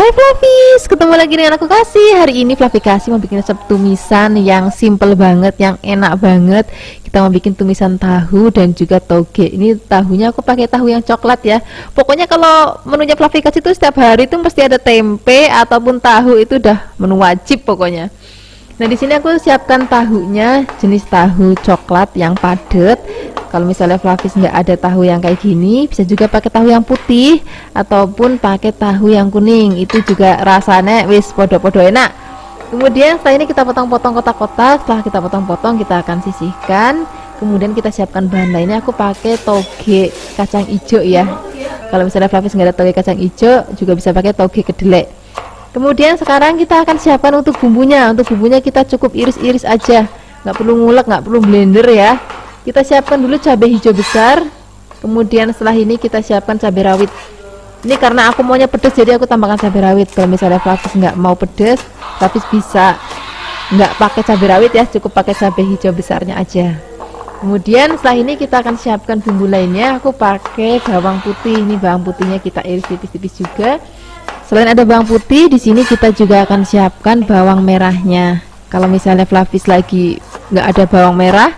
Hai Flavis, ketemu lagi dengan aku Kasih. Hari ini Flavi Kasih mau bikin resep tumisan yang simple banget, yang enak banget. Kita mau bikin tumisan tahu dan juga toge. Ini tahunya aku pakai tahu yang coklat ya. Pokoknya kalau menunya Flavi Kasih itu setiap hari itu pasti ada tempe ataupun tahu, itu udah menu wajib pokoknya. Nah, di sini aku siapkan tahunya jenis tahu coklat yang padat. Kalau misalnya Flavis nggak ada tahu yang kayak gini, bisa juga pakai tahu yang putih ataupun pakai tahu yang kuning. Itu juga rasanya wis podo-podo enak. Kemudian setelah ini kita potong-potong kotak-kotak. Setelah kita potong-potong, kita akan sisihkan. Kemudian kita siapkan bahan lainnya. Aku pakai toge kacang hijau ya. Kalau misalnya Flavis nggak ada toge kacang hijau, juga bisa pakai toge kedelai. Kemudian sekarang kita akan siapkan untuk bumbunya. Untuk bumbunya kita cukup iris-iris aja, nggak perlu ngulek, nggak perlu blender ya. Kita siapkan dulu cabai hijau besar. Kemudian setelah ini kita siapkan cabai rawit. Ini karena aku maunya pedas, jadi aku tambahkan cabai rawit. Kalau misalnya Flavis nggak mau pedas, Flavis bisa nggak pakai cabai rawit ya, cukup pakai cabai hijau besarnya aja. Kemudian setelah ini kita akan siapkan bumbu lainnya. Aku pakai bawang putih. Ini bawang putihnya kita iris tipis-tipis juga. Selain ada bawang putih, di sini kita juga akan siapkan bawang merahnya. Kalau misalnya Flavis lagi nggak ada bawang merah,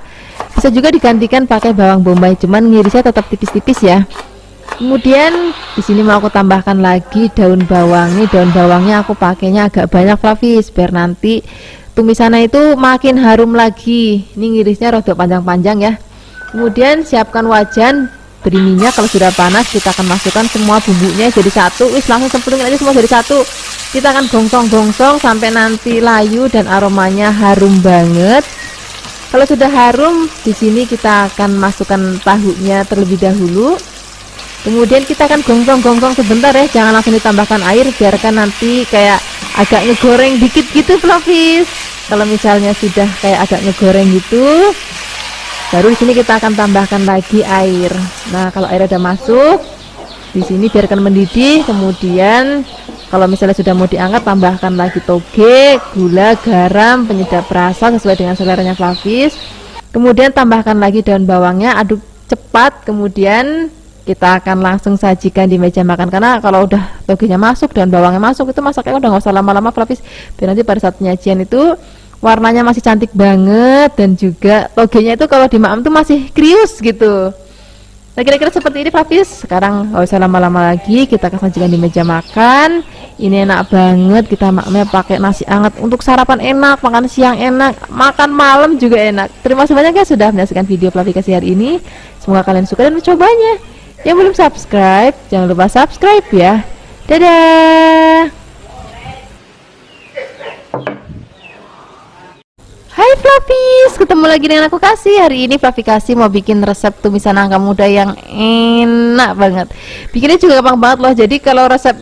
bisa juga digantikan pakai bawang bombay, cuman ngirisnya tetap tipis-tipis ya. Kemudian di sini mau aku tambahkan lagi daun bawang. Nih daun bawangnya aku pakainya agak banyak Flavis, biar nanti tumisannya itu makin harum lagi. Ini ngirisnya rada panjang-panjang ya. Kemudian siapkan wajan, beri minyak. Kalau sudah panas, kita akan masukkan semua bumbunya jadi satu. Wis langsung cemplungin aja semua jadi satu. Kita akan gongsong-gongsong sampai nanti layu dan aromanya harum banget. Kalau sudah harum, di sini kita akan masukkan tahunya terlebih dahulu. Kemudian kita akan gongsong-gongsong sebentar ya, jangan langsung ditambahkan air, biarkan nanti kayak agak ngegoreng dikit gitu Flavis. Kalau misalnya sudah kayak agak ngegoreng gitu, baru di sini kita akan tambahkan lagi air. Nah, kalau air udah masuk, di sini biarkan mendidih. Kemudian kalau misalnya sudah mau diangkat, tambahkan lagi toge, gula, garam, penyedap rasa sesuai dengan seleranya Flavis. Kemudian tambahkan lagi daun bawangnya, aduk cepat. Kemudian kita akan langsung sajikan di meja makan, karena kalau udah togenya masuk dan bawangnya masuk, itu masaknya udah nggak usah lama-lama Flavis, biar nanti pada saat penyajian itu warnanya masih cantik banget, dan juga togenya itu kalau dimakan tuh masih krius gitu. Nah, kira-kira seperti ini Flavis. Sekarang nggak usah lama-lama lagi, kita akan sajikan di meja makan. Ini enak banget, kita makannya pakai nasi hangat. Untuk sarapan enak, makan siang enak, makan malam juga enak. Terima kasih banyak ya sudah menyaksikan video Flavi Kasih hari ini. Semoga kalian suka dan mencobanya. Yang belum subscribe, jangan lupa subscribe ya. Dadah. Hai Flavis, ketemu lagi dengan aku Kasih. Hari ini Flavi Kasih mau bikin resep tumisan nangka muda yang enak banget. Bikinnya juga gampang banget loh. Jadi kalau resep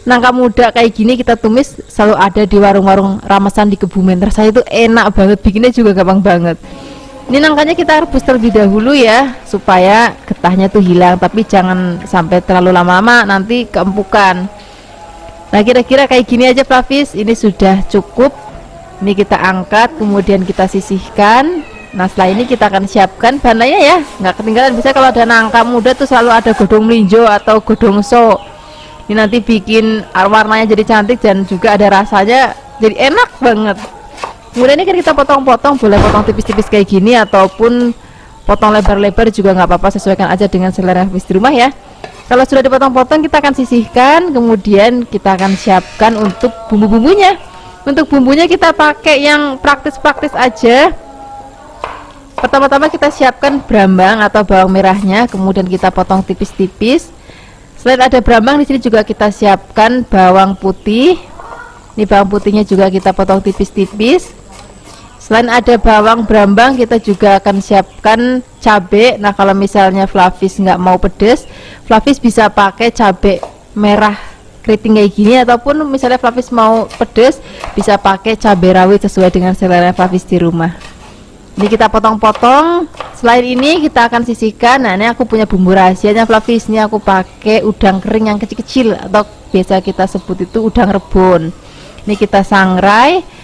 nangka muda kayak gini kita tumis selalu ada di warung-warung ramesan di Kebumen. Rasanya itu enak banget, bikinnya juga gampang banget. Ini nangkanya kita rebus terlebih dahulu ya, supaya getahnya tuh hilang. Tapi jangan sampai terlalu lama-lama, nanti keempukan. Nah, kira-kira kayak gini aja Flavis. Ini sudah cukup. Ini kita angkat, kemudian kita sisihkan. Nah, setelah ini kita akan siapkan bahan lainnya ya, nggak ketinggalan. Bisa kalau ada nangka muda tuh selalu ada godong melinjo atau godong so. Ini nanti bikin warnanya jadi cantik dan juga ada rasanya jadi enak banget. Kemudian ini kan kita potong-potong, boleh potong tipis-tipis kayak gini ataupun potong lebar-lebar juga nggak apa-apa, sesuaikan aja dengan selera di rumah ya. Kalau sudah dipotong-potong, kita akan sisihkan, kemudian kita akan siapkan untuk bumbu-bumbunya. Untuk bumbunya kita pakai yang praktis-praktis aja. Pertama-tama kita siapkan brambang atau bawang merahnya, kemudian kita potong tipis-tipis. Selain ada brambang, di sini juga kita siapkan bawang putih. Ini bawang putihnya juga kita potong tipis-tipis. Selain ada bawang brambang, kita juga akan siapkan cabai. Nah, kalau misalnya Flavis nggak mau pedas, Flavis bisa pakai cabai merah keriting kayak gini, ataupun misalnya Flavis mau pedas, bisa pakai cabai rawit sesuai dengan selera Flavis di rumah. Ini kita potong-potong. Selain ini kita akan sisihkan. Nah, ini aku punya bumbu rahasianya Flavis. Ini aku pakai udang kering yang kecil-kecil, atau biasa kita sebut itu udang rebon. Ini kita sangrai.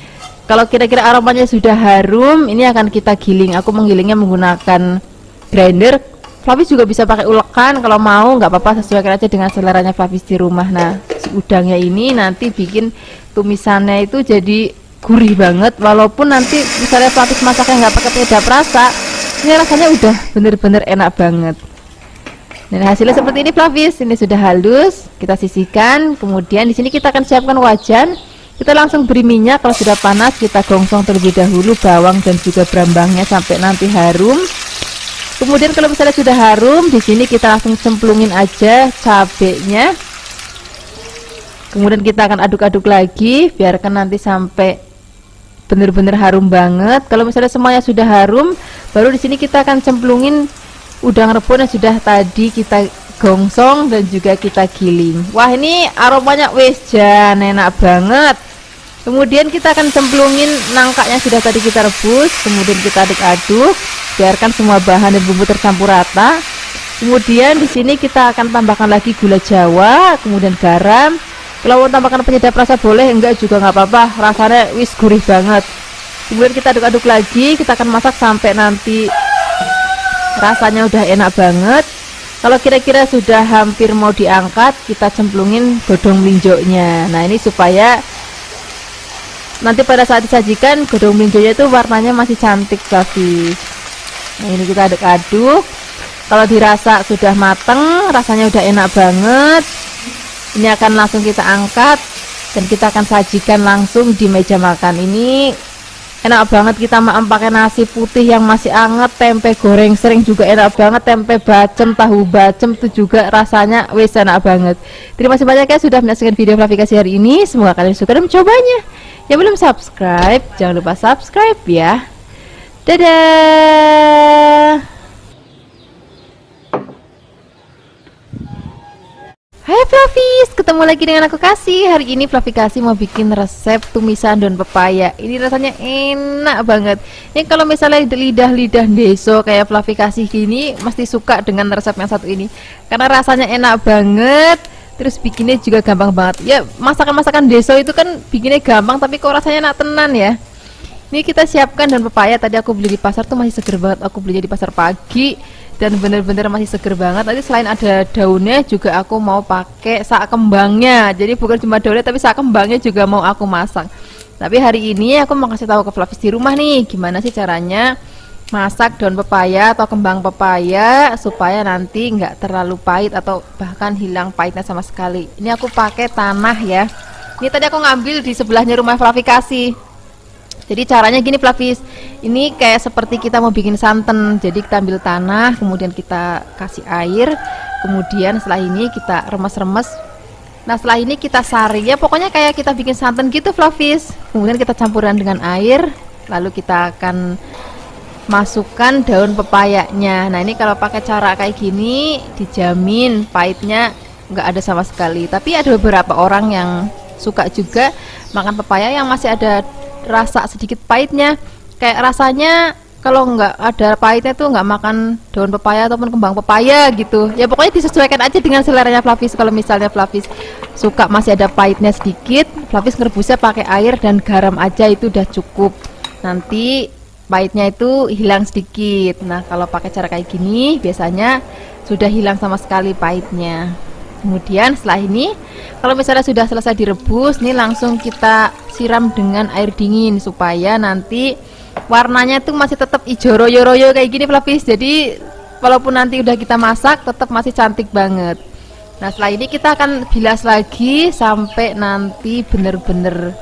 Kalau kira-kira aromanya sudah harum, ini akan kita giling. Aku menggilingnya menggunakan grinder. Flavis juga bisa pakai ulekan kalau mau, nggak apa-apa, sesuaikan aja dengan seleranya Flavis di rumah. Nah, si udangnya ini nanti bikin tumisannya itu jadi gurih banget, walaupun nanti misalnya Flavis masaknya nggak pakai penyedap rasa, ini rasanya udah bener-bener enak banget. Dan hasilnya seperti ini Flavis, ini sudah halus, kita sisihkan. Kemudian di sini kita akan siapkan wajan. Kita langsung beri minyak, kalau sudah panas kita gongsong terlebih dahulu bawang dan juga brambangnya sampai nanti harum. Kemudian kalau misalnya sudah harum, di sini kita langsung cemplungin aja cabenya. Kemudian kita akan aduk-aduk lagi, biarkan nanti sampai bener-bener harum banget. Kalau misalnya semuanya sudah harum, baru di sini kita akan cemplungin udang rebon yang sudah tadi kita gongsong dan juga kita giling. Wah, ini aromanya wes jan enak banget. Kemudian kita akan cemplungin nangka yang sudah tadi kita rebus, kemudian kita aduk-aduk, biarkan semua bahan dan bumbu tercampur rata. Kemudian di sini kita akan tambahkan lagi gula Jawa, kemudian garam. Kalau mau tambahkan penyedap rasa boleh, enggak juga nggak apa-apa, rasanya wis gurih banget. Kemudian kita aduk-aduk lagi, kita akan masak sampai nanti rasanya udah enak banget. Kalau kira-kira sudah hampir mau diangkat, kita cemplungin godong melinjoknya. Nah, ini supaya nanti pada saat disajikan godong melinjoknya itu warnanya masih cantik Flavis. Nah, ini kita aduk-aduk. Kalau dirasa sudah mateng, rasanya udah enak banget, ini akan langsung kita angkat dan kita akan sajikan langsung di meja makan. Ini enak banget, kita makan pakai nasi putih yang masih anget, tempe goreng sering juga enak banget, tempe bacem, tahu bacem itu juga rasanya wes enak banget. Terima kasih banyak ya sudah menyaksikan video Flavikasi hari ini, semoga kalian suka dan mencobanya. Yang belum subscribe, jangan lupa subscribe ya. Dadah. Hai Flavis, ketemu lagi dengan aku Kasih. Hari ini Flavikasi mau bikin resep tumisan daun pepaya. Ini rasanya enak banget. Ini kalau misalnya lidah-lidah deso kayak Flavikasi gini, mesti suka dengan resep yang satu ini. Karena rasanya enak banget, terus bikinnya juga gampang banget. Ya, masakan-masakan deso itu kan bikinnya gampang, tapi kok rasanya enak tenan ya. Ini kita siapkan daun pepaya. Tadi aku beli di pasar tuh masih seger banget. Aku belinya di pasar pagi dan bener-bener masih seger banget. Nanti selain ada daunnya juga aku mau pakai sak kembangnya. Jadi bukan cuma daunnya tapi sak kembangnya juga mau aku masak. Tapi hari ini aku mau kasih tahu ke Flavis di rumah nih, gimana sih caranya masak daun pepaya atau kembang pepaya supaya nanti nggak terlalu pahit atau bahkan hilang pahitnya sama sekali. Ini aku pakai tanah ya. Ini tadi aku ngambil di sebelahnya rumah Flavikasi. Jadi caranya gini Flavis, ini kayak seperti kita mau bikin santan. Jadi kita ambil tanah, kemudian kita kasih air, kemudian setelah ini kita remes-remes. Nah setelah ini kita saring ya, pokoknya kayak kita bikin santan gitu Flavis. Kemudian kita campuran dengan air, lalu kita akan masukkan daun pepayanya. Nah ini kalau pakai cara kayak gini dijamin pahitnya nggak ada sama sekali. Tapi ada beberapa orang yang suka juga makan pepaya yang masih ada rasa sedikit pahitnya, kayak rasanya kalau nggak ada pahitnya tuh nggak makan daun pepaya ataupun kembang pepaya gitu ya. Pokoknya disesuaikan aja dengan seleranya Flavis. Kalau misalnya Flavis suka masih ada pahitnya sedikit, Flavis ngerebusnya pakai air dan garam aja, itu udah cukup, nanti pahitnya itu hilang sedikit. Nah kalau pakai cara kayak gini biasanya sudah hilang sama sekali pahitnya. Kemudian setelah ini kalau misalnya sudah selesai direbus, nih langsung kita siram dengan air dingin supaya nanti warnanya tuh masih tetap hijau royo-royo kayak gini Flavis. Jadi walaupun nanti udah kita masak tetap masih cantik banget. Nah setelah ini kita akan bilas lagi sampai nanti bener-bener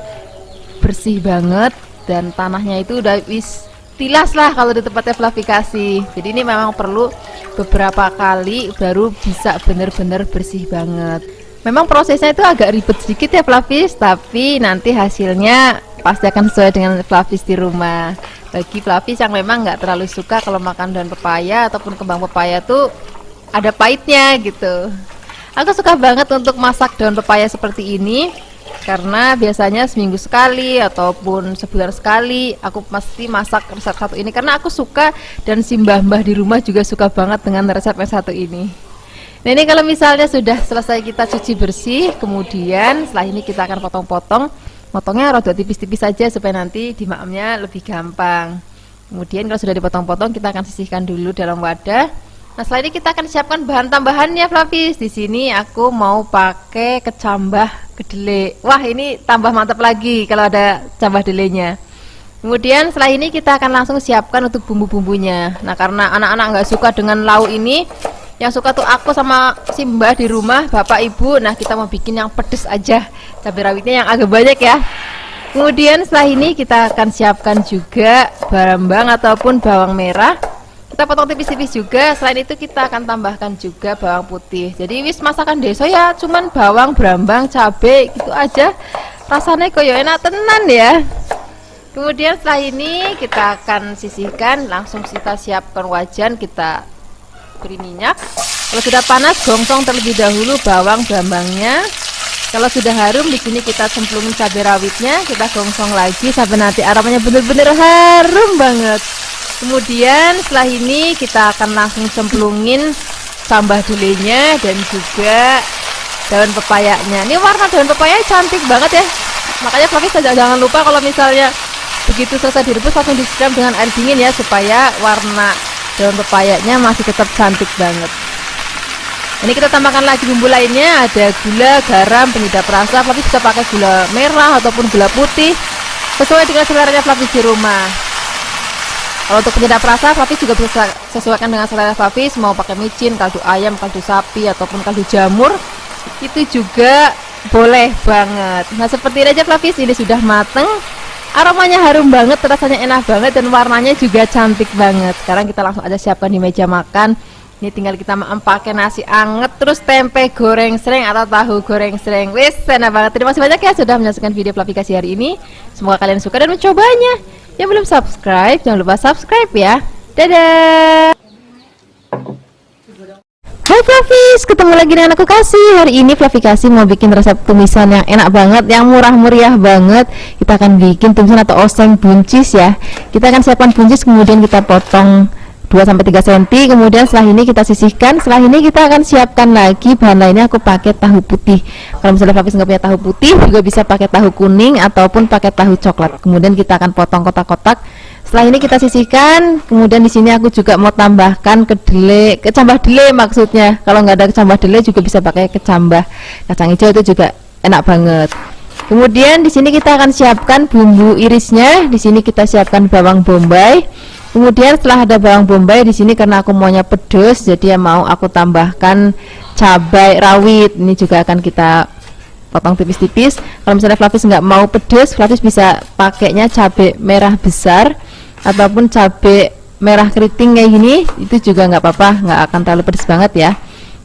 bersih banget dan tanahnya itu udah wis tilas lah kalau di tempatnya Flavikasi. Jadi ini memang perlu beberapa kali baru bisa bener-bener bersih banget. Memang prosesnya itu agak ribet sedikit ya Flavis, tapi nanti hasilnya pasti akan sesuai dengan Flavis di rumah. Bagi Flavis yang memang nggak terlalu suka kalau makan daun pepaya ataupun kembang pepaya tuh ada pahitnya gitu. Aku suka banget untuk masak daun pepaya seperti ini, karena biasanya seminggu sekali ataupun sebulan sekali aku pasti masak resep satu ini karena aku suka, dan si mbah-mbah di rumah juga suka banget dengan resep yang satu ini. Nah ini kalau misalnya sudah selesai kita cuci bersih, kemudian setelah ini kita akan potong-potong. Potongnya rada tipis-tipis saja supaya nanti dimakamnya lebih gampang. Kemudian kalau sudah dipotong-potong kita akan sisihkan dulu dalam wadah. Nah, setelah ini kita akan siapkan bahan tambahannya, Flavis. Di sini aku mau pakai kecambah kedelai. Wah, ini tambah mantap lagi kalau ada cambah kedelainya. Kemudian setelah ini kita akan langsung siapkan untuk bumbu-bumbunya. Nah, karena anak-anak nggak suka dengan lauk ini, yang suka tuh aku sama si Mbah di rumah, bapak ibu. Nah, kita mau bikin yang pedes aja, cabai rawitnya yang agak banyak ya. Kemudian setelah ini kita akan siapkan juga barambang ataupun bawang merah. Kita potong tipis-tipis juga. Selain itu kita akan tambahkan juga bawang putih. Jadi wis masakan desa ya cuman bawang, brambang, cabai gitu aja. Rasanya koyo enak tenan ya. Kemudian setelah ini kita akan sisihkan, langsung kita siapkan wajan, kita beri minyak. Kalau sudah panas, gongsong terlebih dahulu bawang brambangnya. Kalau sudah harum, di sini kita cemplungin cabai rawitnya, kita gongsong lagi sampai nanti aromanya bener-bener harum banget. Kemudian setelah ini kita akan langsung cemplungin sambal delenya dan juga daun pepayanya. Ini warna daun pepaya cantik banget ya. Makanya Flavis jangan lupa kalau misalnya begitu selesai direbus langsung disiram dengan air dingin ya, supaya warna daun pepayanya masih tetap cantik banget. Ini kita tambahkan lagi bumbu lainnya, ada gula, garam, penyedap rasa. Flavis bisa pakai gula merah ataupun gula putih sesuai dengan seleranya Flavis di rumah. Kalau untuk penyedap rasa, Flavis juga bisa sesuaikan dengan selera Flavis, mau pakai micin, kaldu ayam, kaldu sapi, ataupun kaldu jamur, itu juga boleh banget. Nah, seperti ini aja Flavis, ini sudah mateng, aromanya harum banget, rasanya enak banget, dan warnanya juga cantik banget. Sekarang kita langsung aja siapkan di meja makan. Ini tinggal kita pakai nasi anget, terus tempe goreng sreng atau tahu goreng sreng. Wis, enak banget. Terima kasih banyak ya sudah menyaksikan video Flavikasi hari ini. Semoga kalian suka dan mencobanya. Yang belum subscribe, jangan lupa subscribe ya. Dadah. Hai Flavis, ketemu lagi dengan aku Kasih. Hari ini Flavikasi mau bikin resep tumisan yang enak banget, yang murah meriah banget. Kita akan bikin tumisan atau oseng buncis ya. Kita akan siapkan buncis, kemudian kita potong 2-3 cm, kemudian setelah ini kita sisihkan. Setelah ini kita akan siapkan lagi bahan lainnya. Aku pakai tahu putih. Kalau misalnya Flavis nggak punya tahu putih, juga bisa pakai tahu kuning ataupun pakai tahu coklat. Kemudian kita akan potong kotak-kotak. Setelah ini kita sisihkan. Kemudian di sini aku juga mau tambahkan kedelai, kecambah delai maksudnya. Kalau nggak ada kecambah delai juga bisa pakai kecambah kacang hijau, itu juga enak banget. Kemudian di sini kita akan siapkan bumbu irisnya. Di sini kita siapkan bawang bombay. Kemudian setelah ada bawang bombay, di sini karena aku maunya pedas, jadi ya mau aku tambahkan cabai rawit. Ini juga akan kita potong tipis-tipis. Kalau misalnya Flavis nggak mau pedas, Flavis bisa pakainya cabai merah besar ataupun cabai merah keriting kayak gini, itu juga nggak apa-apa, nggak akan terlalu pedas banget ya.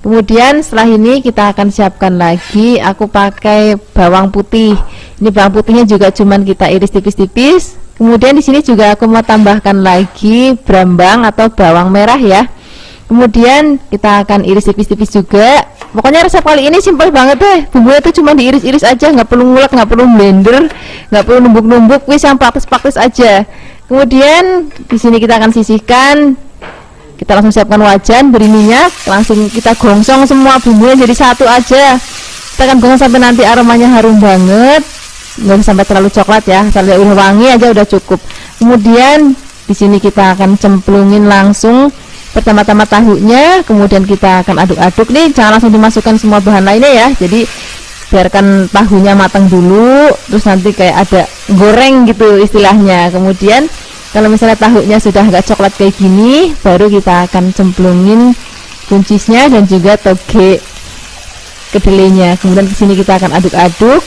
Kemudian setelah ini kita akan siapkan lagi, aku pakai bawang putih. Ini bawang putihnya juga cuman kita iris tipis-tipis. Kemudian di sini juga aku mau tambahkan lagi brambang atau bawang merah ya. Kemudian kita akan iris tipis-tipis juga. Pokoknya resep kali ini simpel banget deh. Bumbunya itu cuma diiris-iris aja, nggak perlu ngulek, nggak perlu blender, nggak perlu numbuk-numbuk. Wis yang praktis-praktis aja. Kemudian di sini kita akan sisihkan. Kita langsung siapkan wajan, beri minyak, langsung kita gongsong semua bumbunya jadi satu aja. Kita akan gongsong sampai nanti aromanya harum banget. Nggak usah sampai terlalu coklat ya, sampai udah wangi aja udah cukup. Kemudian di sini kita akan cemplungin langsung pertama-tama tahunya, kemudian kita akan aduk-aduk nih, jangan langsung dimasukkan semua bahan lainnya ya. Jadi biarkan tahunya matang dulu, terus nanti kayak ada goreng gitu istilahnya. Kemudian kalau misalnya tahunya sudah agak coklat kayak gini, baru kita akan cemplungin buncisnya dan juga toge kedelainya. Kemudian di sini kita akan aduk-aduk.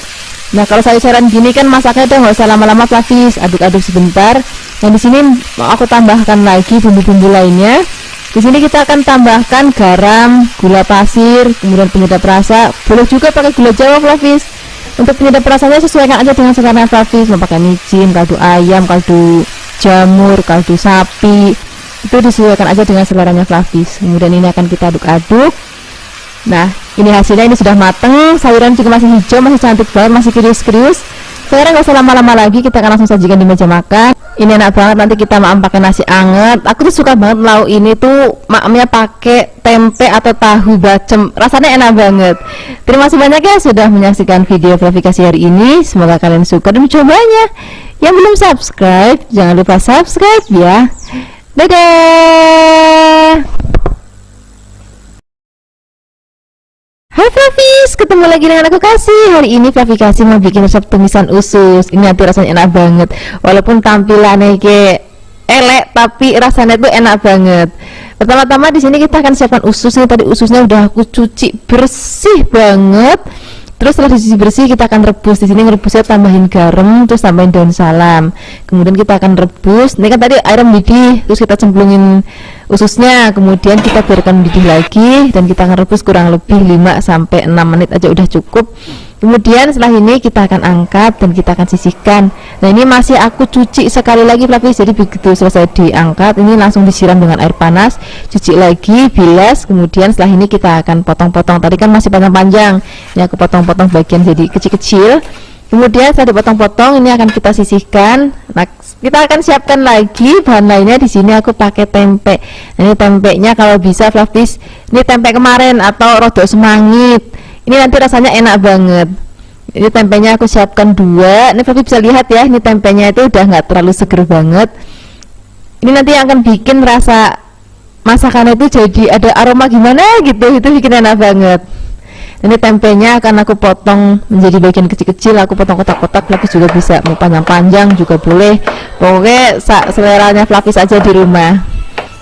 Nah, kalau sayur-sayuran gini kan masaknya udah nggak usah lama-lama Flavis, aduk-aduk sebentar. Nah, di sini mau aku tambahkan lagi bumbu-bumbu lainnya. Di sini kita akan tambahkan garam, gula pasir, kemudian penyedap rasa. Boleh juga pakai gula Jawa Flavis. Untuk penyedap rasanya sesuaikan aja dengan selera Flavis. Mau pakai micin, kaldu ayam, kaldu jamur, kaldu sapi. Itu disesuaikan aja dengan seleranya Flavis. Kemudian ini akan kita aduk-aduk. Nah, ini hasilnya, ini sudah mateng, sayuran juga masih hijau, masih cantik banget, masih krius-krius. Sekarang nggak usah lama-lama lagi, kita akan langsung sajikan di meja makan. Ini enak banget, nanti kita makan pakai nasi anget. Aku tuh suka banget lauk ini tuh, makamnya pakai tempe atau tahu bacem, rasanya enak banget. Terima kasih banyak ya sudah menyaksikan video Flavikasi hari ini. Semoga kalian suka dan mencobanya. Yang belum subscribe, jangan lupa subscribe ya. Dadah. Hai Flavis, ketemu lagi dengan aku Kasih. Hari ini Flavi Kasih mau bikin resep tumisan usus. Ini nanti rasanya enak banget. Walaupun tampilannya kayak elek, tapi rasanya tuh enak banget. Pertama-tama di sini kita akan siapkan usus. Nih tadi ususnya udah aku cuci bersih banget. Terus setelah dicuci bersih kita akan rebus. Di sini ngerebusnya tambahin garam, terus tambahin daun salam. Kemudian kita akan rebus. Ini kan tadi air mendidih, terus kita cemplungin ususnya. Kemudian kita biarkan mendidih lagi dan kita akan rebus kurang lebih 5 sampai 6 menit aja udah cukup. Kemudian setelah ini kita akan angkat dan kita akan sisihkan. Nah ini masih aku cuci sekali lagi Flavis, jadi begitu selesai diangkat ini langsung disiram dengan air panas, cuci lagi, bilas. Kemudian setelah ini kita akan potong-potong. Tadi kan masih panjang-panjang, ini aku potong-potong bagian jadi kecil-kecil. Kemudian setelah dipotong-potong ini akan kita sisihkan. Nah kita akan siapkan lagi bahan lainnya. Di sini aku pakai tempe. Nah, ini tempenya kalau bisa Flavis, ini tempe kemarin atau rodok semangit. Ini nanti rasanya enak banget. Ini tempenya aku siapkan 2. Ini Flavi bisa lihat ya, ini tempenya itu udah nggak terlalu seger banget. Ini nanti yang akan bikin rasa masakannya itu jadi ada aroma gimana gitu, itu bikin enak banget. Ini tempenya akan aku potong menjadi bagian kecil-kecil. Aku potong kotak-kotak. Flavis juga bisa mau panjang-panjang juga boleh. Pokoknya seleranya Flavis aja di rumah.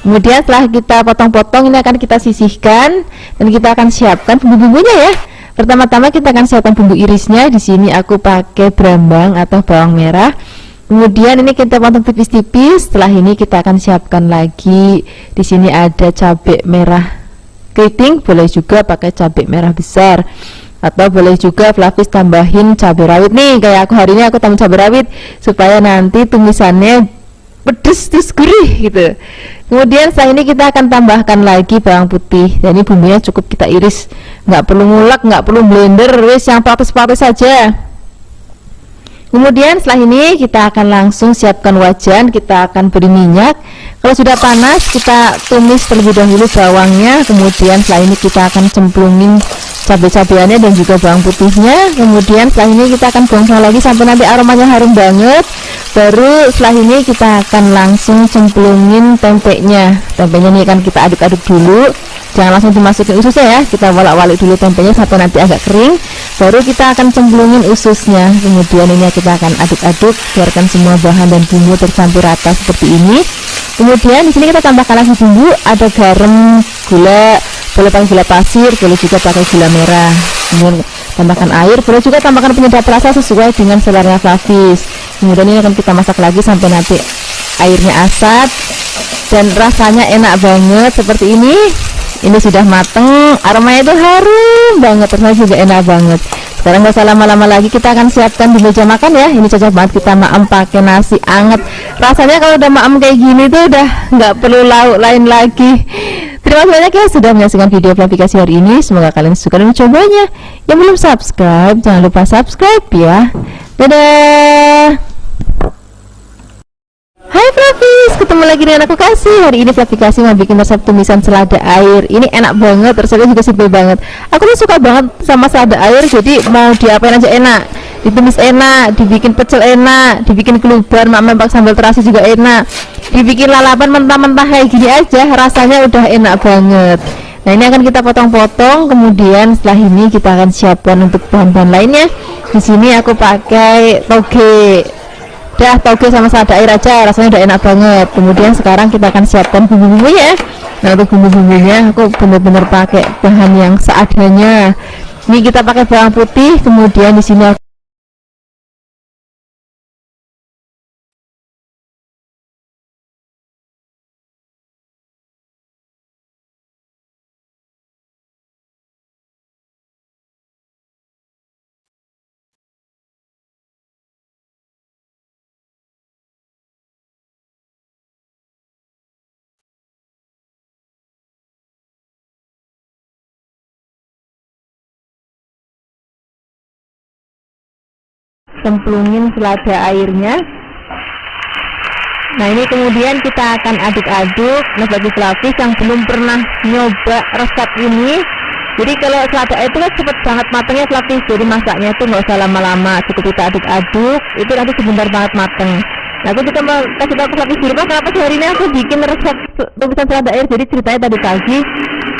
Kemudian setelah kita potong-potong ini akan kita sisihkan dan kita akan siapkan bumbu-bumbunya ya. Pertama-tama kita akan siapkan bumbu irisnya. Di sini aku pakai brambang atau bawang merah. Kemudian ini kita potong tipis-tipis. Setelah ini kita akan siapkan lagi. Di sini ada cabai merah keriting, boleh juga pakai cabai merah besar. Atau boleh juga Flavis tambahin cabai rawit nih. Kayak aku hari ini aku tambah cabai rawit supaya nanti tumisannya pedes terus gurih gitu. Kemudian setelah ini kita akan tambahkan lagi bawang putih. Dan ini bumbunya cukup kita iris, nggak perlu ngulek, nggak perlu blender, wis yang praktis-praktis saja. Kemudian setelah ini kita akan langsung siapkan wajan. Kita akan beri minyak. Kalau sudah panas kita tumis terlebih dahulu bawangnya. Kemudian setelah ini kita akan cemplungin cabai-cabeannya dan juga bawang putihnya. Kemudian setelah ini kita akan gongsong lagi sampai nanti aromanya harum banget. Baru setelah ini kita akan langsung cemplungin tempenya. Tempenya ini akan kita aduk-aduk dulu, jangan langsung dimasukin ususnya ya, kita walak-walik dulu tempenya sampai nanti agak kering, baru kita akan cemplungin ususnya. Kemudian ini kita akan aduk-aduk, biarkan semua bahan dan bumbu tercampur rata seperti ini. Kemudian di sini kita tambahkan lagi bumbu, ada garam, gula, boleh pakai gula pasir, boleh juga pakai gula merah. Kemudian tambahkan air, boleh juga tambahkan penyedap rasa sesuai dengan selera Flavis. Kemudian ini akan kita masak lagi sampai nanti airnya asat dan rasanya enak banget seperti ini. Ini sudah mateng, aromanya itu harum banget, rasanya juga enak banget. Sekarang nggak usah lama-lama lagi, kita akan siapkan di meja makan ya. Ini cocok banget kita maem pakai nasi anget. Rasanya kalau udah maem kayak gini tuh udah nggak perlu lauk lain lagi. Terima kasih banyak ya sudah menyaksikan video Flavi Kasih hari ini. Semoga kalian suka dan mencobanya. Yang belum subscribe, jangan lupa subscribe ya. Dadah. Hai Flavis, ketemu lagi dengan aku Kasih. Hari ini Flavi Kasih mau bikin resep tumisan selada air. Ini enak banget, resepnya juga simpel banget. Aku tuh suka banget sama selada air, jadi mau diapain aja enak. Ditumis enak, dibikin pecel enak, dibikin kelubar, mak pakai sambal terasi juga enak, dibikin lalapan mentah-mentah kayak gini aja, rasanya udah enak banget. Nah ini akan kita potong-potong. Kemudian setelah ini kita akan siapkan untuk bahan-bahan lainnya. Di sini aku pakai toge. Udah toge sama selada air aja, rasanya udah enak banget. Kemudian sekarang kita akan siapkan bumbu-bumbunya. Nah untuk bumbu-bumbunya aku bener-bener pakai bahan yang seadanya. Ini kita pakai bawang putih. Kemudian di sini aku cemplungin selada airnya. Nah ini kemudian kita akan aduk-aduk. Nah bagi Flavis yang belum pernah nyoba resep ini, jadi kalau selada air itu kan cepet banget matangnya Flavis, jadi masaknya itu nggak usah lama-lama, cukup kita aduk-aduk, itu nanti sebentar banget mateng. Nah aku juga mau kasih tahu ke Flavis di rumah kenapa hari ini aku bikin resep tumisan selada air. Jadi ceritanya tadi pagi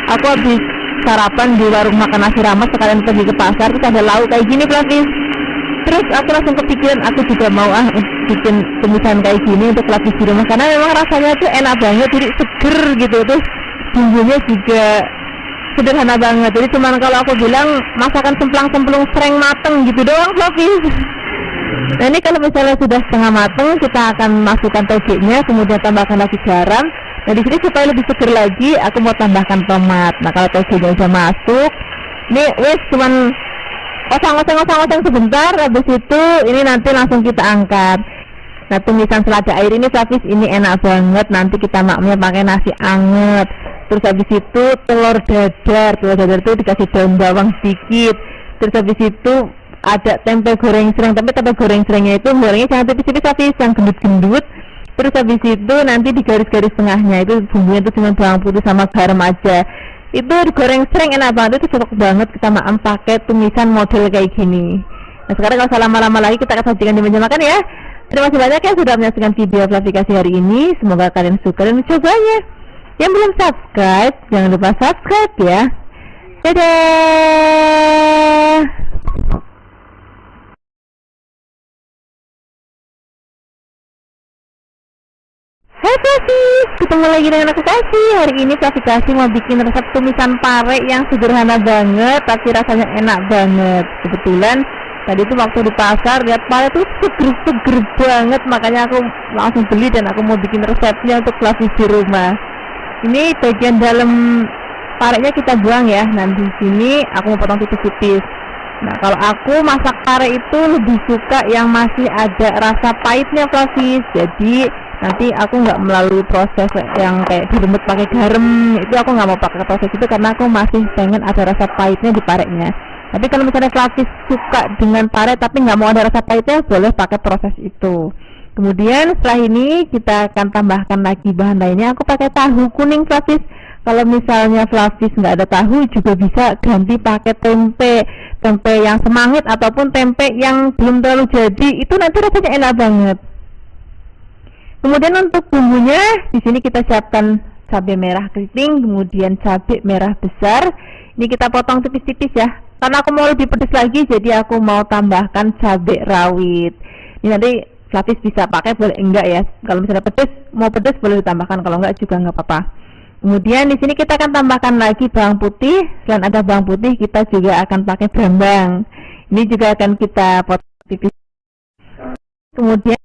aku habis sarapan di warung makan nasi rames sekalian pergi ke pasar, terus ada lauk kayak gini Flavis. Terus aku langsung kepikiran aku juga mau bikin tumisan kayak gini untuk Flavis di rumah, karena memang rasanya tuh enak banget, jadi seger gitu. Terus bumbunya juga sederhana banget, jadi cuman kalau aku bilang masakan semplang-semplung sereng mateng gitu doang Flavis. Nah ini kalau misalnya sudah setengah mateng, kita akan masukkan togenya, kemudian tambahkan lagi garam. Nah di sini supaya lebih seger lagi, aku mau tambahkan tomat. Nah kalau togenya udah masuk, ini wes cuman osang-osang sebentar, habis itu ini nanti langsung kita angkat. Nah tumisan selada air ini Flavis ini enak banget, nanti kita makamnya pakai nasi anget. Terus habis itu telur dadar itu dikasih daun bawang sedikit. Terus habis itu ada tempe goreng sereng, tapi tempe goreng serengnya itu gorengnya jangan tipis-tipis tapi yang gendut-gendut. Terus habis itu nanti di garis-garis tengahnya itu bumbunya itu cuma bawang putih sama garam aja. Itu digoreng sereng enak banget, itu cocok banget kita makan pakai tumisan model kayak gini. Nah sekarang kalau usah lama-lama lagi, kita akan sajikan di meja makan ya. Terima kasih banyak yang sudah menyaksikan video aplikasi hari ini, semoga kalian suka dan mencobanya. Yang belum subscribe, jangan lupa subscribe ya. Dadah. Hai Flavis, ketemu lagi dengan aku Kasih. Hari ini Flavis mau bikin resep tumisan pare yang sederhana banget, tapi rasanya enak banget. Kebetulan tadi tuh waktu di pasar lihat pare tuh seger-seger banget, makanya aku langsung beli dan aku mau bikin resepnya untuk Flavis di rumah. Ini bagian dalam parenya kita buang ya. Nanti di sini aku mau potong tipis-tipis. Nah kalau aku masak pare itu lebih suka yang masih ada rasa pahitnya Flavis. Jadi nanti aku nggak melalui proses yang kayak diremut pakai garam, itu aku nggak mau pakai proses itu karena aku masih pengen ada rasa pahitnya di parenya. Tapi kalau misalnya Flavis suka dengan pare tapi nggak mau ada rasa pahitnya, boleh pakai proses itu. Kemudian setelah ini kita akan tambahkan lagi bahan lainnya. Aku pakai tahu kuning Flavis. Kalau misalnya Flavis nggak ada tahu juga bisa ganti pakai tempe yang semangit ataupun tempe yang belum terlalu jadi, itu nanti rasanya enak banget. Kemudian untuk bumbunya di sini kita siapkan cabai merah keriting, kemudian cabai merah besar. Ini kita potong tipis-tipis ya. Karena aku mau lebih pedas lagi, jadi aku mau tambahkan cabai rawit. Ini nanti Flavis bisa pakai, boleh enggak ya. Kalau misalnya pedas, mau pedas boleh ditambahkan, kalau enggak juga enggak apa-apa. Kemudian di sini kita akan tambahkan lagi bawang putih. Selain ada bawang putih, kita juga akan pakai brambang. Ini juga akan kita potong tipis. Kemudian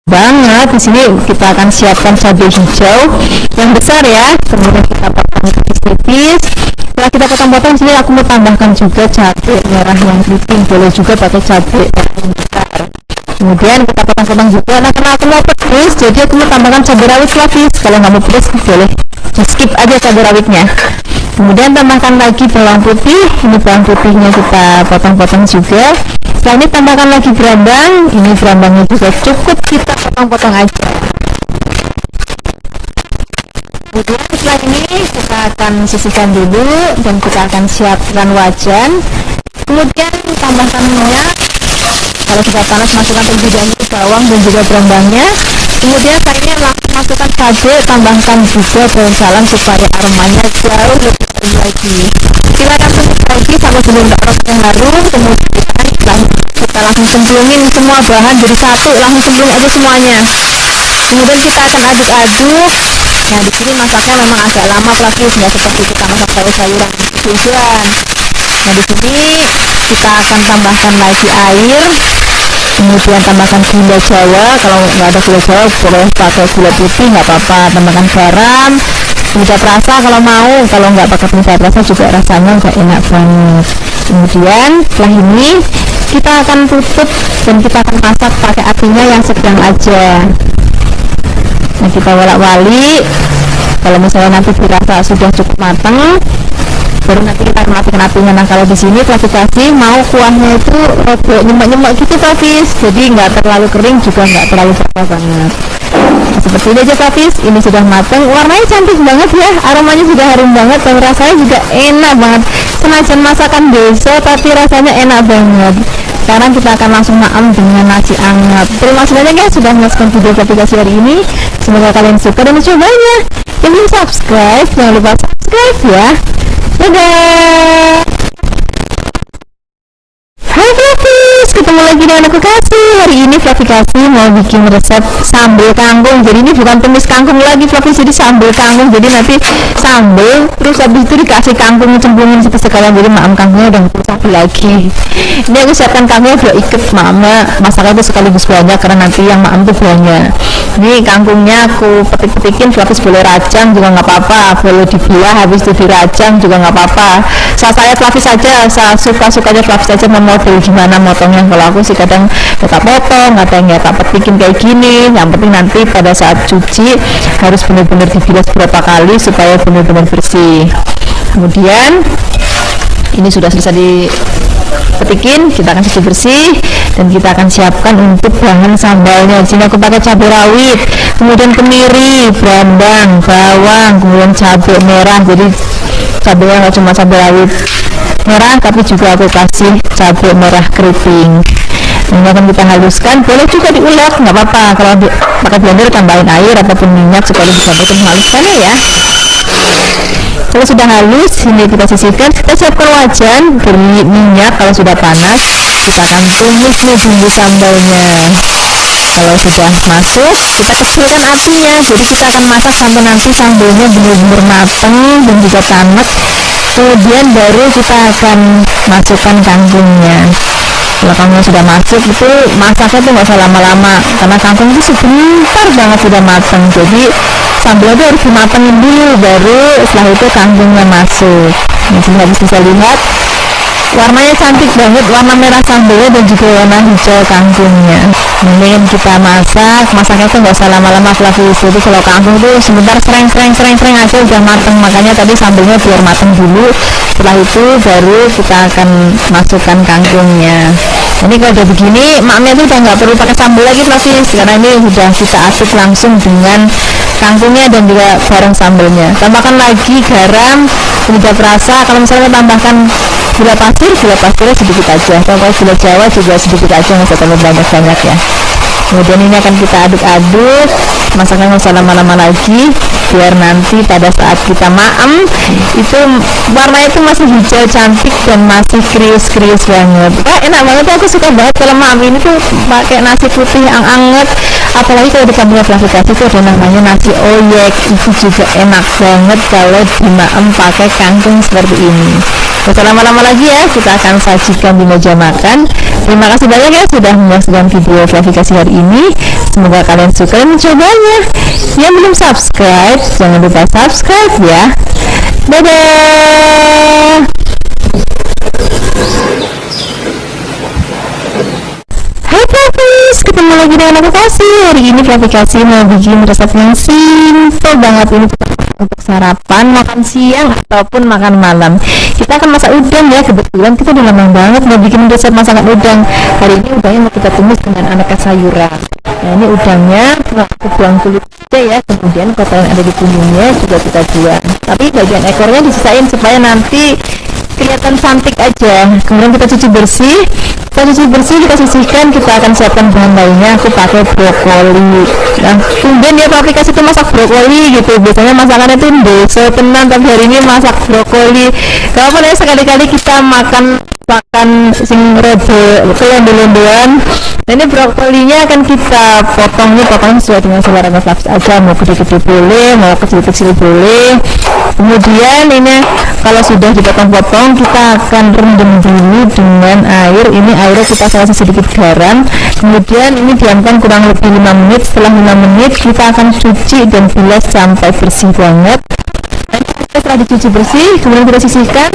banget. Di sini kita akan siapkan cabai hijau yang besar ya, kemudian kita potong tipis-tipis. Setelah kita potong-potong, sini aku mau tambahkan juga cabai merah yang keriting, boleh juga pakai cabai yang besar. Kemudian kita potong-potong juga. Nah, karena aku mau pedes, jadi aku mau tambahkan cabai rawit lapis. Kalau nggak mau pedes boleh di skip aja cabai rawitnya. Kemudian tambahkan lagi bawang putih. Ini bawang putihnya kita potong-potong juga. Setelah ini tambahkan lagi berambang. Ini berambangnya juga cukup kita potong-potong aja. Kemudian setelah ini kita akan sisihkan dulu dan kita akan siapkan wajan. Kemudian tambahkan minyak. Kalau sudah panas, masukkan terlebih dahulu bawang dan juga berambangnya. Kemudian saya ini langsung masukkan cabai, tambahkan juga daun salam supaya aromanya jauh lebih harum lagi. Silakan tumis lagi sampai benar-benar aromanya harum. Kemudian kita langsung cemplungin semua bahan jadi satu, langsung cemplungin aja semuanya. Kemudian kita akan aduk-aduk. Nah, di sini masaknya memang agak lama praktis, nggak seperti kita masak sayur-sayuran hujan. Nah, di sini kita akan tambahkan lagi air, kemudian tambahkan gula jawa. Kalau nggak ada gula jawa boleh pakai gula putih, nggak apa-apa. Tambahkan garam, penyedap rasa kalau mau. Kalau nggak pakai penyedap rasa juga rasanya nggak enak banget. Kemudian setelah ini kita akan tutup dan kita akan masak pakai apinya yang sedang aja. Nah, kita walak-walik. Kalau misalnya nanti dirasa sudah cukup matang, baru nanti kita matikan apinya. Nah, kalau di sini klasifikasi mau kuahnya itu rada nyemek-nyemek gitu Fafis, jadi nggak terlalu kering juga nggak terlalu basah banget. Nah, seperti ini aja Fafis, ini sudah matang, warnanya cantik banget ya, aromanya juga harum banget dan rasanya juga enak banget. Senajan masakan desa tapi rasanya enak banget. Sekarang kita akan langsung makan dengan nasi hangat. Terima kasih banyak ya sudah menyaksikan video aplikasi hari ini. Semoga kalian suka dan mencobanya. Yang belum subscribe, jangan lupa subscribe ya. Dadah. Hai Flavis, ketemu lagi dengan aku Kasih. Hari ini Flavikasi mau bikin resep sambal kangkung. Jadi ini bukan tumis kangkung lagi Flavis, jadi sambal kangkung. Jadi nanti sambal terus habis itu dikasih kangkung cemplungin situ sekalian. Jadi maam kangkungnya udah nggak sambal lagi. Ini aku siapkan kangkungnya udah iket maamnya. Masaknya itu sekaligus banyak karena nanti yang maam tuh banyak. Ini kangkungnya aku petik-petikin. Flavis boleh rajang juga nggak apa-apa, boleh dibelah habis itu dirajang juga nggak apa-apa. Saya Flavis saja, saya suka-sukanya Flavis saja mau model gimana motongnya. Kalau aku sih kadang tak potong, kadang ya tak petikin kayak gini. Yang penting nanti pada saat cuci harus benar-benar dibilas berapa kali supaya benar-benar bersih. Kemudian ini sudah selesai dipetikin, kita akan cuci bersih dan kita akan siapkan untuk bahan sambalnya. Di sini aku pakai cabai rawit, kemudian kemiri, berambang, bawang, kemudian cabai merah. Jadi cabainya nggak cuma cabai rawit merah tapi juga aku kasih cabai merah keriting. Ini akan kita haluskan, boleh juga diulek nggak apa-apa. Kalau pakai blender tambahin air ataupun minyak supaya bisa betul menghaluskannya ya. Kalau sudah halus, ini kita sisihkan. Kita siapkan wajan, beri minyak. Kalau sudah panas, kita akan tumis nih bumbu sambalnya. Kalau sudah masuk, kita kecilkan apinya. Jadi kita akan masak sampai nanti sambalnya benar-benar matang dan juga tanek. Kemudian baru kita akan masukkan kangkungnya. Kalau kangkung sudah masuk itu masaknya tuh nggak usah lama-lama karena kangkung itu sebentar banget sudah matang. Jadi sambalnya tuh harus dimatengin dulu, baru setelah itu kangkungnya masuk. Nah, sini bisa lihat warnanya cantik banget, warna merah sambalnya dan juga warna hijau kangkungnya. Ini kita masaknya tuh nggak usah lama-lama Flavis. Jadi kalau kangkung tuh sebentar sereng aja udah mateng, makanya tadi sambalnya biar mateng dulu. Setelah itu baru kita akan masukkan kangkungnya. Ini kalau udah begini maknya tuh udah nggak perlu pakai sambal lagi Flavis, karena ini udah kita aduk langsung dengan kangkungnya dan juga bareng sambalnya. Tambahkan lagi garam, penyedap rasa. Kalau misalnya tambahkan gula pasirnya sedikit aja. Kalau gula jawa juga sedikit aja, nggak usah terlalu banyak ya. Kemudian ini akan kita aduk-aduk, masaknya nggak usah lama-lama lagi biar nanti pada saat kita maem itu warnanya itu masih hijau cantik dan masih krius-krius banget. Enak banget, aku suka banget kalau maem ini tuh pakai nasi putih yang anget, apalagi kalau di kampung Flavikasi itu ada namanya nasi oyek. Itu juga enak banget kalau di maem pakai kangkung seperti ini. Gak usah lama-lama lagi ya, kita akan sajikan di meja makan. Terima kasih banyak ya sudah menyaksikan video klarifikasi hari ini. Semoga kalian suka dan mencobanya. Yang belum subscribe, jangan lupa subscribe ya. Dadah. Hai Flavis, ketemu lagi dengan aku Kasih. Hari ini Flavikasi mau bikin resep yang simple banget ini untuk sarapan, makan siang ataupun makan malam. Kita akan masak udang ya, kebetulan kita udah lama banget mau bikin resep masakan udang. Hari ini udangnya mau kita tumis dengan aneka sayuran. Nah ini udangnya aku buang kulit aja ya, kemudian kotoran ada di kuningnya juga kita buang. Tapi bagian ekornya disisain supaya nanti kelihatan cantik aja. Kemudian kita cuci bersih. Kita sisihkan, kita akan siapkan bahan lainnya. Aku pakai brokoli. Nah, kemudian dia aplikasi itu masak brokoli gitu. Biasanya masakannya itu desa tenan, tapi hari ini masak brokoli. Kalau apa ya, sekali-kali kita makan sing rada kelombo-lomboan. Nah, ini brokolinya akan kita potong sesuai dengan selera Flavis aja, mau gede-gede boleh, mau kecil-kecil boleh. Kemudian ini kalau sudah dipotong-potong, kita akan rendam dulu dengan air. Ini airnya kita kasih sedikit garam. Kemudian ini diamkan kurang lebih 5 menit. Setelah 5 menit kita akan cuci dan bilas sampai bersih banget. Setelah dicuci bersih, kemudian kita sisihkan.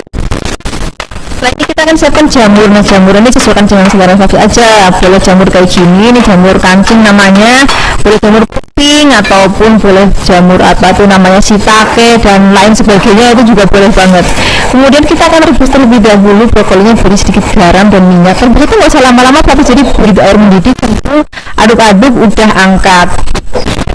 Setelah ini kita akan siapkan jamur. Nah, jamur ini sesuaikan dengan selera Flavis aja. Boleh jamur kayak gini, ini jamur kancing namanya. Boleh jamur kuping ataupun boleh jamur apa tuh namanya shiitake dan lain sebagainya, itu juga boleh banget. Kemudian kita akan rebus terlebih dahulu brokolinya, beri sedikit garam dan minyak. Kan begitu nggak usah lama-lama, tapi jadi beri air mendidih, tentu aduk-aduk udah angkat.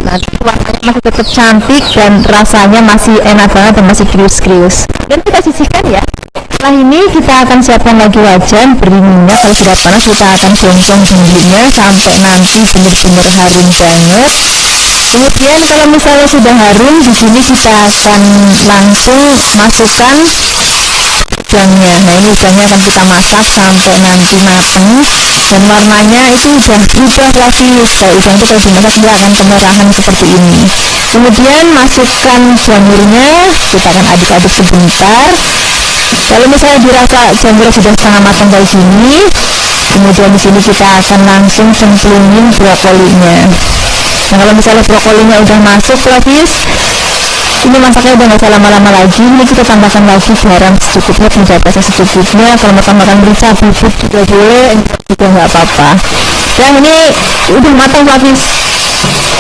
Nah, warnanya masih tetap cantik dan rasanya masih enak banget dan masih krius-krius. Dan kita sisihkan ya. Setelah ini kita akan siapkan lagi wajan, beri minyak. Kalau sudah panas kita akan goncang bumbunya sampai nanti benar-benar harum banget. Kemudian kalau misalnya sudah harum, di sini kita akan langsung masukkan udangnya. Nah, ini udangnya akan kita masak sampai nanti mateng dan warnanya itu udah berubah lagi. Kalau udang itu kalau dimasak dia akan kemerahan seperti ini. Kemudian masukkan jamurnya, kita akan aduk-aduk sebentar. Kalau misalnya dirasa jamur sudah setengah matang kayak gini, kemudian di sini kita akan langsung cemplungin brokolinya. Nah, kalau misalnya brokolinya udah masuk Flavis, ini masaknya udah nggak usah lama-lama lagi. Ini kita tambahkan lagi garam secukupnya, penyedap rasa secukupnya. Kalau mau tambahkan merica, bubuk juga boleh, juga nggak apa-apa. Dan ini udah matang Flavis.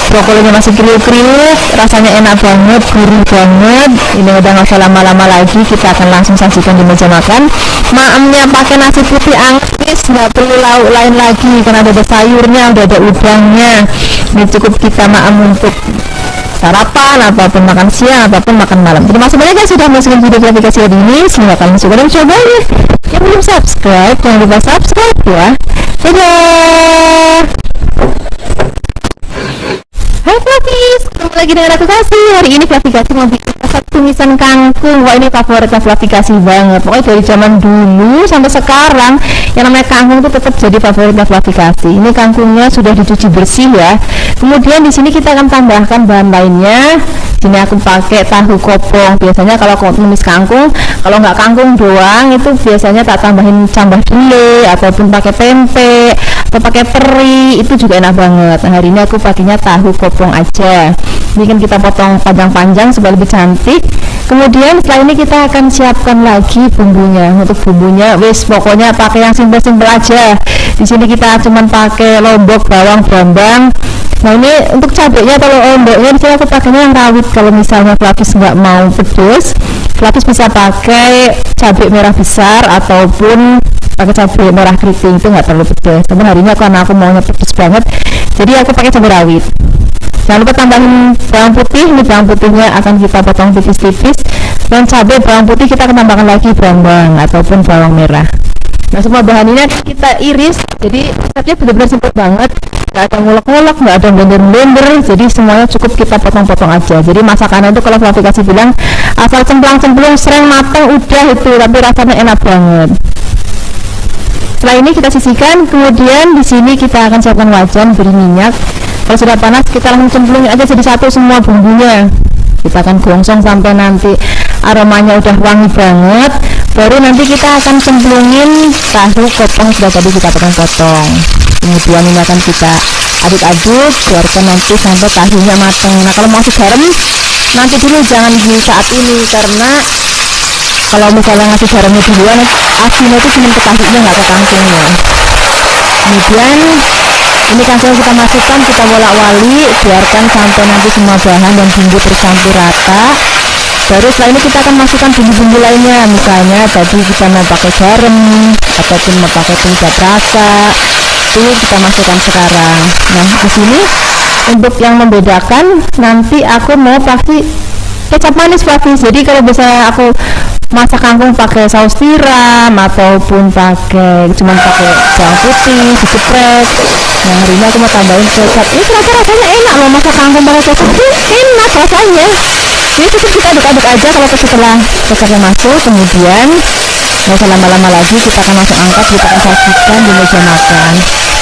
Brokolinya masih kriuk-kriuk, rasanya enak banget, gurih banget. Ini udah nggak usah lama-lama lagi, kita akan langsung sajikan di meja makan. Maemnya pakai nasi putih anget, nggak perlu lauk lain lagi karena ada sayurnya, udah ada udangnya. Ini cukup kita maem untuk sarapan ataupun makan siang ataupun makan malam. Terima kasih banyak yang sudah menonton video klarifikasi hari ini. Semoga kalian suka dan mencobanya. Yang belum subscribe, jangan lupa subscribe ya. Dadah. Hai Flavis, ketemu lagi dengan aku Kasih. Hari ini Flavikasi mau bikin resep tumisan kangkung. Wah, ini favoritnya Flavikasi banget. Pokoknya dari zaman dulu sampai sekarang yang namanya kangkung itu tetap jadi favoritnya Flavikasi. Ini kangkungnya sudah dicuci bersih ya. Kemudian di sini kita akan tambahkan bahan lainnya. Sini aku pakai tahu kopong. Biasanya kalau tumis kangkung, kalau nggak kangkung doang itu biasanya tak tambahin cambah dele ataupun pakai tempe atau pakai teri, itu juga enak banget. Nah, hari ini aku pakainya tahu kopong aja. Ini kan kita potong panjang-panjang supaya lebih cantik. Kemudian setelah ini kita akan siapkan lagi bumbunya. Untuk bumbunya wis pokoknya pakai yang simpel-simpel aja. Di sini kita cuman pakai lombok, bawang, brambang. Nah, ini untuk cabenya atau lomboknya di sini aku pakainya yang rawit. Kalau misalnya Flavis nggak mau pedas, Flavis bisa pakai cabai merah besar ataupun pakai cabai merah keriting, itu nggak terlalu pedas. Tapi hari ini karena aku maunya pedas banget, jadi aku pakai cabai rawit. Jangan lupa tambahin bawang putih. Ini bawang putihnya akan kita potong tipis-tipis. Dan cabai bawang putih kita akan tambahkan lagi brambang ataupun bawang merah. Nah, semua bahan ini kita iris. Jadi resepnya benar-benar simpel banget. Nggak ada ngulek-ngulek, nggak ada blender-blender. Jadi semuanya cukup kita potong-potong aja. Jadi masakannya itu kalau Flavikasi bilang asal cemplang-cemplung, sereng matang, udah itu. Tapi rasanya enak banget. Setelah ini kita sisihkan. Kemudian di sini kita akan siapkan wajan, beri minyak. Kalau sudah panas kita langsung cemplungin aja jadi satu semua bumbunya. Kita akan gongsong sampai nanti aromanya udah wangi banget, baru nanti kita akan cemplungin tahu kopong sudah tadi kita potong-potong. Kemudian ini akan kita aduk-aduk, biarkan nanti sampai tahunya matang. Nah kalau mau ngasih garam nanti dulu, jangan di saat ini, karena kalau misalnya ngasih garamnya duluan asinnya itu cuma ke tahunya nggak ke kangkungnya. Kemudian ini kangkung kita masukkan, kita bolak-balik, biarkan sampai nanti semua bahan dan bumbu tercampur rata. Baru setelah ini kita akan masukkan bumbu-bumbu lainnya, misalnya tadi kita mau pakai garam ataupun mau pakai penyedap rasa, itu kita masukkan sekarang. Nah di sini untuk yang membedakan nanti aku mau pakai kecap manis Flavi. Jadi kalau misalnya aku masak kangkung pakai saus tiram ataupun pakai cuman pakai bawang putih digeprek, nah hari ini aku mau tambahin kecap. Ini ternyata rasanya enak loh, masak kangkung pakai kecap itu enak rasanya. Jadi cukup kita aduk-aduk aja kalau setelah kecapnya masuk. Kemudian nggak usah lama-lama lagi, kita akan langsung angkat, kita akan sajikan di meja makan.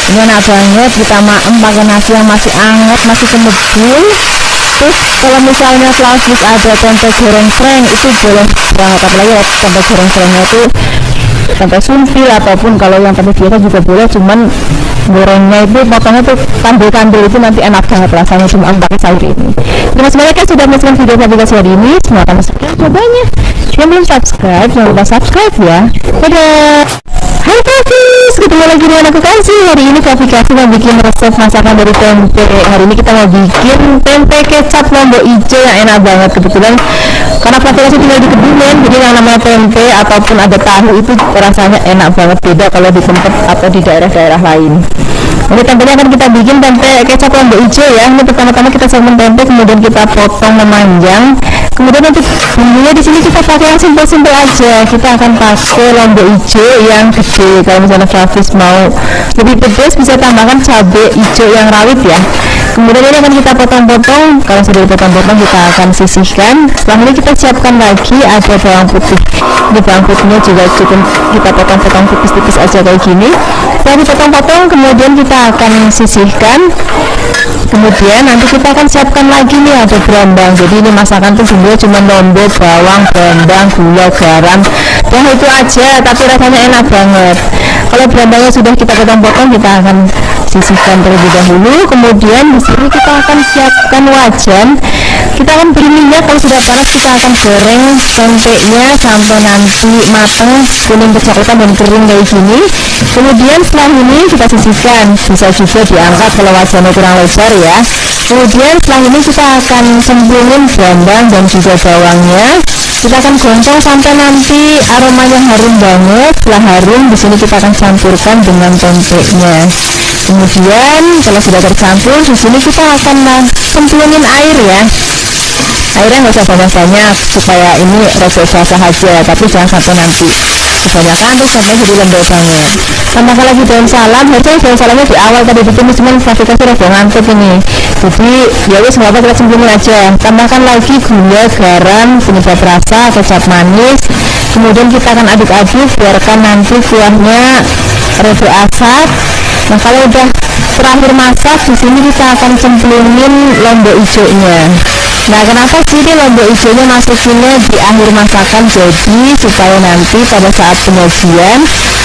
Ini enak banget, kita maem pakai nasi yang masih hangat, masih kembul. Terus kalau misalnya Flavis ada tempe goreng freng itu boleh banget, apalagi tempe goreng frengnya itu tempe sumpil ataupun kalau yang tempe biasa juga boleh, cuman gorengnya itu potongnya tuh kandil-kandil, itu nanti enak banget rasanya cuma pakai sayur ini. Terima kasih banyak ya sudah menonton video aplikasi hari ini. Semoga kalian suka cobanya. Yang belum subscribe jangan lupa subscribe ya. Dadah. Hai Flavis, ketemu lagi dengan aku Kasih. Hari ini Flavis mau bikin resep masakan dari tempe. Hari ini kita mau bikin tempe kecap lombok hijau yang enak banget. Kebetulan karena Flavis tinggal di Kebumen, jadi yang namanya tempe ataupun ada tahu itu rasanya enak banget, beda kalau di tempat atau di daerah-daerah lain. Ini tempenya akan kita bikin tempe kecap lombok hijau ya. Ini pertama-tama kita siapkan tempe, kemudian kita potong memanjang. Kemudian nanti bumbunya di sini kita pakai yang simpel-simpel aja. Kita akan pakai lombok hijau yang gede. Kalau misalnya Flavis mau lebih pedas bisa tambahkan cabai hijau yang rawit ya. Kemudian ini akan kita potong-potong. Kalau sudah dipotong-potong kita akan sisihkan. Setelah ini kita siapkan lagi ada bawang putih. Di bawang putihnya juga cukup kita potong-potong tipis-tipis aja kayak gini. Setelah dipotong-potong kemudian kita akan sisihkan. Kemudian nanti kita akan siapkan lagi nih ada berambang. Jadi ini masakan tuh bumbunya cuma lombok, bawang, berambang, gula, garam. Ya itu aja, tapi rasanya enak banget. Kalau berambangnya sudah kita potong-potong, kita akan sisihkan terlebih dahulu. Kemudian di sini kita akan siapkan wajan. Kita akan beri minyak, kalau sudah panas kita akan goreng tempenya sampai nanti matang, kuning kecoklatan dan kering kayak gini. Kemudian setelah ini kita sisihkan, bisa juga diangkat kalau wajannya kurang lebar ya. Kemudian setelah ini kita akan cemplungin berambang dan juga bawangnya. Kita akan goncang sampai nanti aromanya harum banget. Setelah harum, di sini kita akan campurkan dengan tempenya. Kemudian kalau sudah tercampur, di sini kita akan cemplungin air ya. Airnya nggak usah banyak-banyak supaya ini rasa basah aja, tapi jangan sampai nanti kebanyakan terus sampai jadi lembek banget. Tambahkan lagi daun salam. Harusnya daun salamnya di awal tadi ditumis, cuman Flavis udah ngantuk ini, jadi ya wis nggak apa, kita cemplungin aja. Tambahkan lagi gula, garam, penyedap rasa, kecap manis. Kemudian kita akan aduk-aduk, biarkan nanti kuahnya rada asat. Nah kalau udah terakhir masak, di sini kita akan cemplungin lombok hijaunya. Nah kenapa sih ini lombok hijaunya masukinnya di akhir masakan? Jadi supaya nanti pada saat penyajian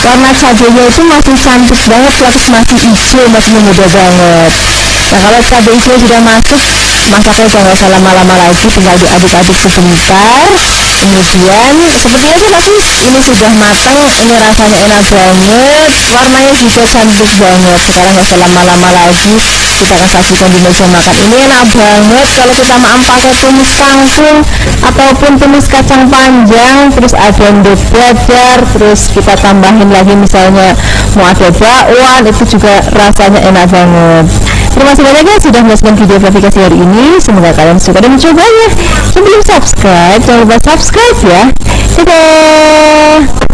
warna cabenya itu masih cantik banget, Flavis masih hijau, masih muda banget. Nah kalau cabai hijau sudah masuk, masaknya udah nggak usah lama-lama lagi, tinggal diaduk-aduk sebentar. Kemudian sepertinya sih Flavis ini sudah matang, ini rasanya enak banget, warnanya juga cantik banget. Sekarang nggak usah lama-lama lagi, kita akan sajikan di meja makan. Ini enak banget kalau kita mau pakai tumis kangkung ataupun tumis kacang panjang, terus ada endok dadar, terus kita tambahin lagi misalnya mau ada bakwan, itu juga rasanya enak banget. Terima kasih banyak ya sudah menonton video aplikasi hari ini. Semoga kalian suka dan mencobanya. Yang belum subscribe jangan lupa subscribe ya. Dadah.